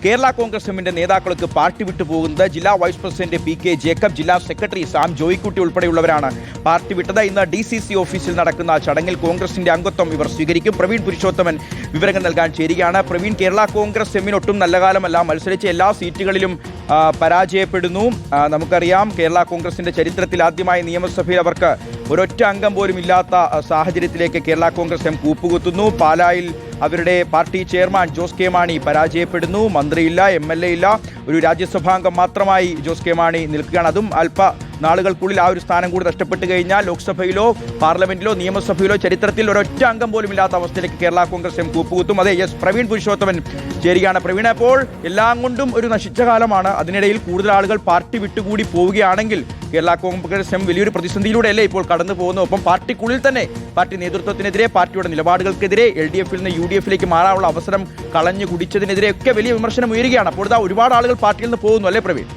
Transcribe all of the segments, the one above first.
കേരള കോൺഗ്രസ് എമ്മിന്റെ നേതാക്കൾക്ക് പാർട്ടി വിട്ടു പോകുന്നത് ജില്ലാ വൈസ് പ്രസിഡന്റ് പി.കെ. ജേക്കബ്, ജില്ലാ സെക്രട്ടറി സാം ജോയിക്കുട്ടി ഉൾപ്പെടെയുള്ളവരാണ് പാർട്ടി വിട്ടത്. ഇന്ന് DCC ഓഫീസിൽ നടക്കുന്ന ചടങ്ങിൽ കോൺഗ്രസിന്റെ അംഗത്വം ഇവർ സ്വീകരിക്കും. പ്രവീൺ പുരുഷോത്തമൻ വിവരങ്ങൾ നൽകാൻ ചേരുകയാണ്. പ്രവീൺ, കേരള കോൺഗ്രസ് എമ്മിന് ഒട്ടും നല്ല കാലമല്ല. മത്സരിച്ച എല്ലാ സീറ്റുകളിലും പരാജയപ്പെടുന്നു. നമുക്കറിയാം, കേരള കോൺഗ്രസിന്റെ ചരിത്രത്തിൽ ആദ്യമായി നിയമസഭയിൽ അവർക്ക് ഒരൊറ്റ അംഗം പോലും ഇല്ലാത്ത സാഹചര്യത്തിലേക്ക് കേരള കോൺഗ്രസ് എം കൂപ്പുകുത്തുന്നു. പാലായിൽ അവരുടെ party chairman Jose K Mani പരാജയപ്പെടുന്നു. മന്ത്രിയില്ല, MLA ഇല്ല, ഒരു രാജ്യസഭാംഗം മാത്രമായി ജോസ് കെ മാണി നിൽക്കുകയാണ്. അതും നാളുകൾക്കുള്ളിൽ ആ ഒരു സ്ഥാനം കൂടി നഷ്ടപ്പെട്ട് കഴിഞ്ഞാൽ ലോക്സഭയിലോ പാർലമെന്റിലോ നിയമസഭയിലോ ചരിത്രത്തിൽ ഒരൊറ്റ അംഗം പോലും ഇല്ലാത്ത അവസ്ഥയിലേക്ക് കേരള കോൺഗ്രസ് എം കൂപ്പുകുത്തും. അതെ, പ്രവീൺ പുരുഷോത്തമൻ ചേരുകയാണ്. പ്രവീൺ, അപ്പോൾ എല്ലാം കൊണ്ടും ഒരു നശിച്ച കാലമാണ്. അതിനിടയിൽ കൂടുതൽ ആളുകൾ പാർട്ടി വിട്ടുകൂടി പോവുകയാണെങ്കിൽ കേരള കോൺഗ്രസ് എം വലിയൊരു പ്രതിസന്ധിയിലൂടെയല്ലേ ഇപ്പോൾ കടന്നു പോകുന്നു. ഒപ്പം പാർട്ടിക്കുള്ളിൽ തന്നെ പാർട്ടി നേതൃത്വത്തിനെതിരെ, പാർട്ടിയുടെ നിലപാടുകൾക്കെതിരെ, LDF-ൽ നിന്ന് UDF-ലേക്ക് മാറാനുള്ള അവസരം കളഞ്ഞു കുടിച്ചതിനെതിരെയൊക്കെ വലിയ വിമർശനം ഉയരുകയാണ്. അപ്പോൾ ഇതാ ഒരുപാട് ആളുകൾ പാർട്ടിയിൽ നിന്ന് പോകുന്നു, അല്ലേ പ്രവീൺ?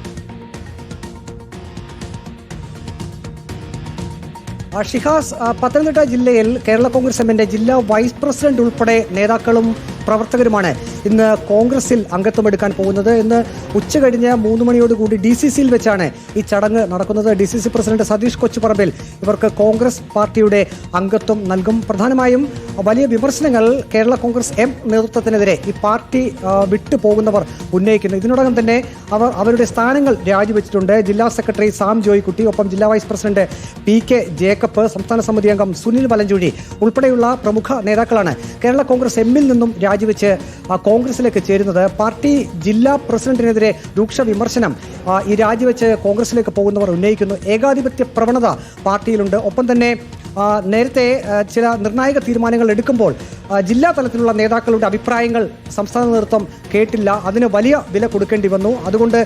ഷിഹാസ്, പത്തനംതിട്ട ജില്ലയിൽ കേരള കോൺഗ്രസ് എമ്മിന്റെ ജില്ലാ വൈസ് പ്രസിഡന്റ് ഉൾപ്പെടെ നേതാക്കളും പ്രവർത്തകരുമാണ് ഇന്ന് കോൺഗ്രസിൽ അംഗത്വമെടുക്കാൻ പോകുന്നത്. ഇന്ന് ഉച്ചകഴിഞ്ഞ് 3 മണിയോടുകൂടി DCC-യിൽ വെച്ചാണ് ഈ ചടങ്ങ് നടക്കുന്നത്. DCC പ്രസിഡന്റ് സതീഷ് കൊച്ചുപറമ്പിൽ ഇവർക്ക് കോൺഗ്രസ് പാർട്ടിയുടെ അംഗത്വം നൽകും. പ്രധാനമായും വലിയ വിമർശനങ്ങൾ കേരള കോൺഗ്രസ് എം നേതൃത്വത്തിനെതിരെ ഈ പാർട്ടി വിട്ടു പോകുന്നവർ ഉന്നയിക്കുന്നു. ഇതിനോടകം തന്നെ അവരുടെ സ്ഥാനങ്ങൾ രാജിവെച്ചിട്ടുണ്ട്. ജില്ലാ സെക്രട്ടറി സാം ജോയിക്കുട്ടി, ഒപ്പം ജില്ലാ വൈസ് പ്രസിഡന്റ് പി.കെ. ജേക്കബ്, സംസ്ഥാന സമിതി അംഗം സുനിൽ വലഞ്ചുഴി ഉൾപ്പെടെയുള്ള പ്രമുഖ നേതാക്കളാണ് കേരള കോൺഗ്രസ് എമ്മിൽ നിന്നും രാജിവെച്ച് കോൺഗ്രസിലേക്ക് ചേരുന്നത്. പാർട്ടി ജില്ലാ പ്രസിഡന്റിനെതിരെ രൂക്ഷ വിമർശനം ഈ രാജിവെച്ച് കോൺഗ്രസിലേക്ക് പോകുന്നവർ ഉന്നയിക്കുന്നു. ഏകാധിപത്യ പ്രവണത പാർട്ടിയിലുണ്ട്. ഒപ്പം തന്നെ നേരത്തെ ചില നിർണായക തീരുമാനങ്ങൾ എടുക്കുമ്പോൾ ജില്ലാ തലത്തിലുള്ള നേതാക്കളുടെ അഭിപ്രായങ്ങൾ സംസ്ഥാന നേതൃത്വം കേട്ടില്ല. അതിന് വലിയ വില കൊടുക്കേണ്ടി വന്നു. അതുകൊണ്ട്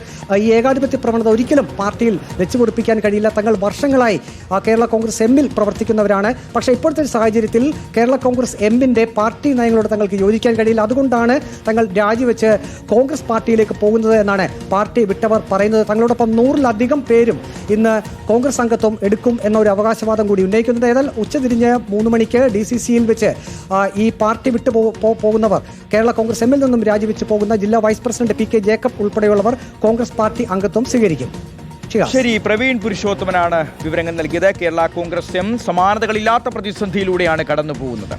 ഈ ഏകാധിപത്യ പ്രവണത ഒരിക്കലും പാർട്ടിയിൽ വെച്ചുപൊടിപ്പിക്കാൻ കഴിയില്ല. തങ്ങൾ വർഷങ്ങളായി കേരള കോൺഗ്രസ് എമ്മിൽ പ്രവർത്തിക്കുന്നവരാണ്. പക്ഷേ ഇപ്പോഴത്തെ സാഹചര്യത്തിൽ കേരള കോൺഗ്രസ് എമ്മിൻ്റെ പാർട്ടി നയങ്ങളോട് തങ്ങൾക്ക് യോജിക്കാൻ കഴിയില്ല. അതുകൊണ്ടാണ് തങ്ങൾ രാജിവെച്ച് കോൺഗ്രസ് പാർട്ടിയിലേക്ക് പോകുന്നത് എന്നാണ് പാർട്ടി വിട്ടവർ പറയുന്നത്. തങ്ങളോടൊപ്പം 100-ലധികം പേരും ഇന്ന് കോൺഗ്രസ് അംഗത്വം എടുക്കും എന്നൊരു അവകാശവാദം കൂടി ഉന്നയിക്കുന്നത്. ഏതായാലും ഉച്ചതിരിഞ്ഞ് 3 മണിക്ക് DCC-യിൽ വെച്ച് ഈ പാർട്ടി വിട്ടു പോകുന്നവർ, കേരള കോൺഗ്രസ് എമ്മിൽ നിന്നും രാജിവെച്ച് പോകുന്ന ജില്ലാ വൈസ് പ്രസിഡന്റ് പി.കെ. ജേക്കബ് ഉൾപ്പെടെയുള്ളവർ കോൺഗ്രസ് പാർട്ടി അംഗത്വം സ്വീകരിക്കും. ശരി, പ്രവീൺ പുരുഷോത്തമനാണ് വിവരങ്ങൾ നൽകിയത്. കേരള കോൺഗ്രസ് എം സമാനതകളില്ലാത്ത പ്രതിസന്ധിയിലൂടെയാണ് കടന്നു പോകുന്നത്.